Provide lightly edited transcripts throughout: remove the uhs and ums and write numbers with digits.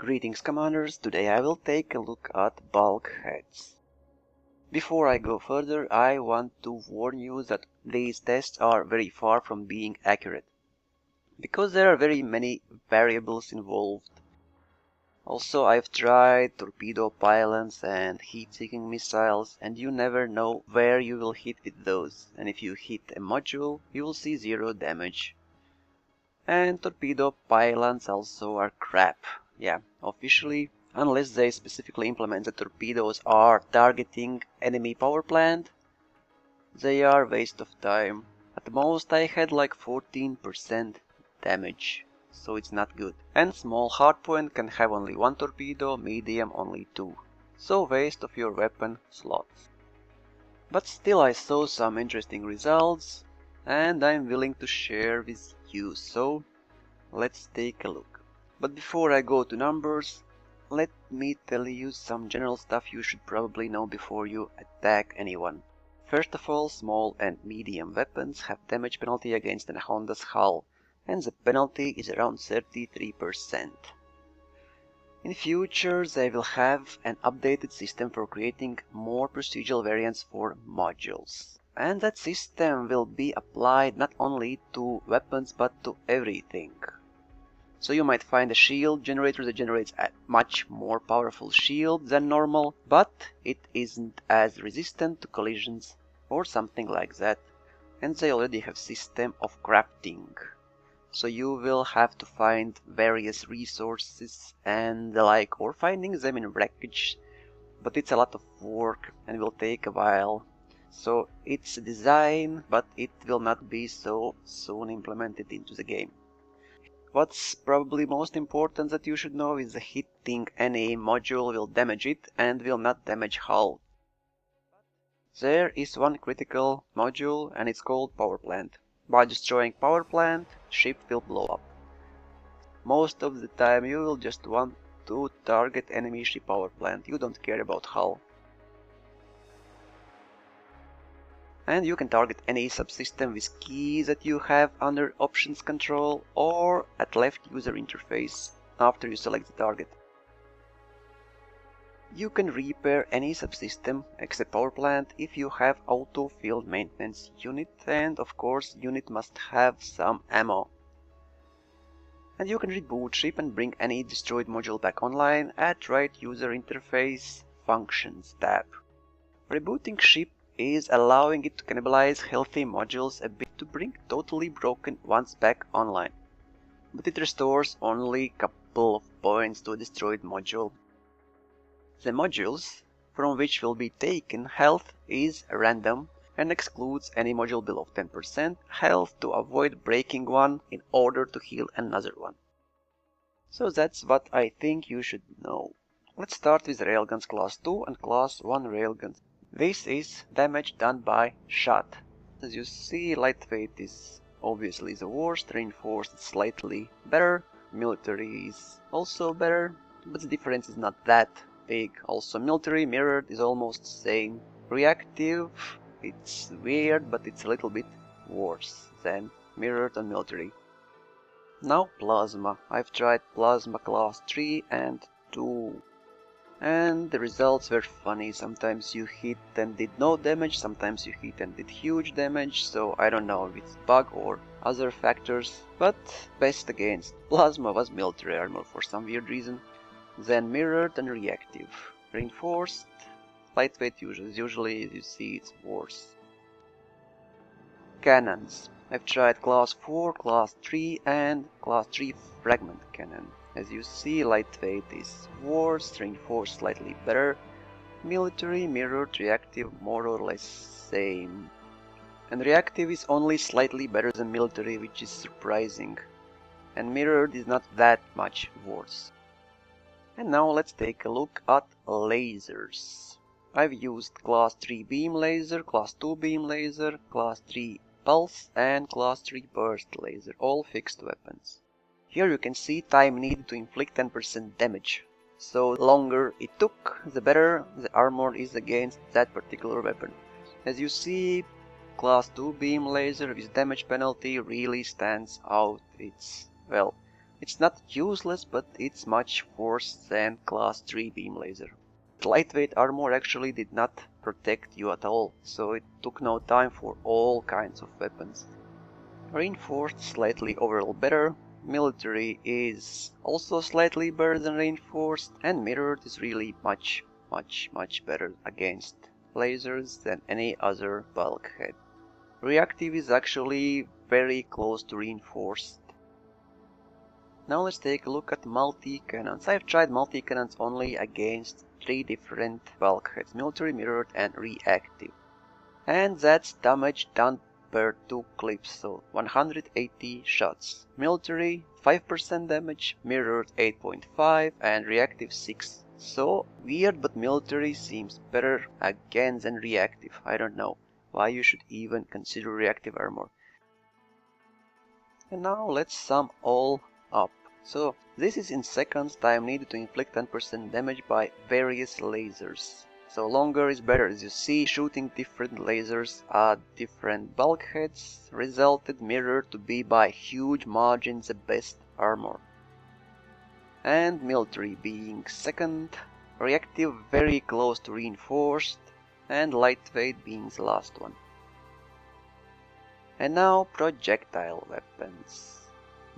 Greetings commanders, today I will take a look at bulkheads. Before I go further, I want to warn you that these tests are very far from being accurate, because there are very many variables involved. Also, I've tried torpedo pylons and heat-seeking missiles, and you never know where you will hit with those, and if you hit a module, you will see 0 damage. And torpedo pylons also are crap. Yeah, officially, unless they specifically implement that torpedoes are targeting enemy power plant, they are waste of time. At most I had like 14% damage, so it's not good. And small hardpoint can have only 1 torpedo, medium only 2. So waste of your weapon slots. But still I saw some interesting results, and I'm willing to share with you, so let's take a look. But before I go to numbers, let me tell you some general stuff you should probably know before you attack anyone. First of all, small and medium weapons have damage penalty against Anaconda's hull, and the penalty is around 33%. In future, they will have an updated system for creating more procedural variants for modules. And that system will be applied not only to weapons but to everything. So you might find a shield generator that generates a much more powerful shield than normal, but it isn't as resistant to collisions or something like that. And they already have system of crafting. So you will have to find various resources and the like, or finding them in wreckage, but it's a lot of work and will take a while. So it's a design, but it will not be so soon implemented into the game. What's probably most important that you should know is that hitting any module will damage it and will not damage hull. There is one critical module and it's called power plant. By destroying power plant, ship will blow up. Most of the time you will just want to target enemy ship power plant, you don't care about hull. And you can target any subsystem with keys that you have under options control or at left user interface after you select the target. You can repair any subsystem except power plant if you have auto field maintenance unit, and of course unit must have some ammo. And you can reboot ship and bring any destroyed module back online at right user interface functions tab. Rebooting ship is allowing it to cannibalize healthy modules a bit to bring totally broken ones back online. But it restores only a couple of points to a destroyed module. The modules from which will be taken health is random and excludes any module below 10% health to avoid breaking one in order to heal another one. So that's what I think you should know. Let's start with railguns class 2 and class 1 railguns. This is damage done by shot. As you see, lightweight is obviously the worst, reinforced is slightly better, military is also better, but the difference is not that big. Also military mirrored is almost the same. Reactive, it's weird, but it's a little bit worse than mirrored and military. Now plasma. I've tried plasma class 3 and 2. And the results were funny. Sometimes you hit and did no damage, sometimes you hit and did huge damage, so I don't know if it's bug or other factors, but best against plasma was military armor for some weird reason. Then mirrored and reactive. Reinforced, lightweight usually you see it's worse. Cannons. I've tried class 4, class 3 and class 3 fragment cannon. As you see, lightweight is worse, reinforced slightly better, military, mirrored, reactive more or less same. And reactive is only slightly better than military, which is surprising. And mirrored is not that much worse. And now let's take a look at lasers. I've used class 3 beam laser, class 2 beam laser, class 3 pulse and class 3 burst laser, all fixed weapons. Here you can see time needed to inflict 10% damage. So the longer it took, the better the armor is against that particular weapon. As you see, class 2 beam laser with damage penalty really stands out. It's, well, It's not useless, but it's much worse than class 3 beam laser. Lightweight armor actually did not protect you at all, so it took no time for all kinds of weapons. Reinforced slightly overall better, military is also slightly better than reinforced, and mirrored is really much better against lasers than any other bulkhead. Reactive is actually very close to reinforced. Now let's take a look at multi-cannons. I've tried multi-cannons only against 3 different bulkheads: military, mirrored, and reactive. And that's damage done per 2 clips, so 180 shots. Military 5% damage, mirrored 8.5, and reactive 6. So weird, but military seems better again than reactive. I don't know why you should even consider reactive armor. And now let's sum all up. So this is in seconds time needed to inflict 10% damage by various lasers. So longer is better. As you see, shooting different lasers at different bulkheads resulted mirrored to be by huge margins the best armor. And military being second, reactive very close to reinforced, and lightweight being the last one. And now projectile weapons.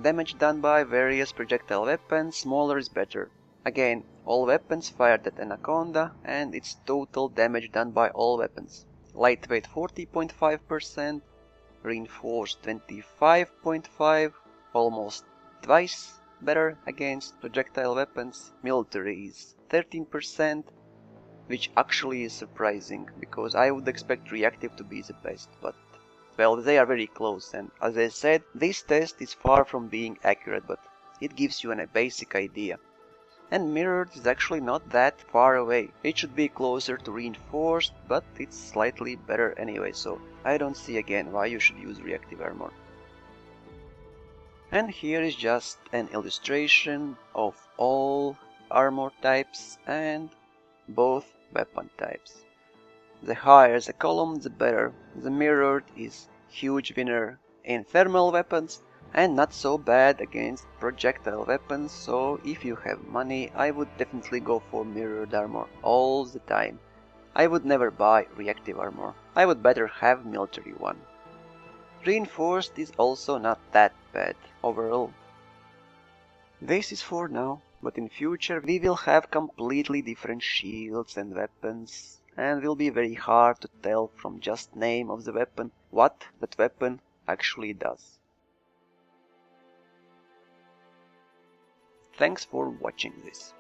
Damage done by various projectile weapons, smaller is better. Again, all weapons fired at Anaconda, and its total damage done by all weapons. Lightweight 40.5%, reinforced 25.5%, almost twice better against projectile weapons. Military is 13%, which actually is surprising, because I would expect reactive to be the best, but well, they are very close, and as I said, this test is far from being accurate, but it gives you a basic idea. And mirrored is actually not that far away. It should be closer to reinforced, but it's slightly better anyway, so I don't see again why you should use reactive armor. And here is just an illustration of all armor types and both weapon types. The higher the column, the better. The mirrored is huge winner in thermal weapons and not so bad against projectile weapons, so if you have money, I would definitely go for mirrored armor all the time. I would never buy reactive armor. I would better have military one. Reinforced is also not that bad overall. This is for now, but in future we will have completely different shields and weapons, and will be very hard to tell from just name of the weapon what that weapon actually does. Thanks for watching this.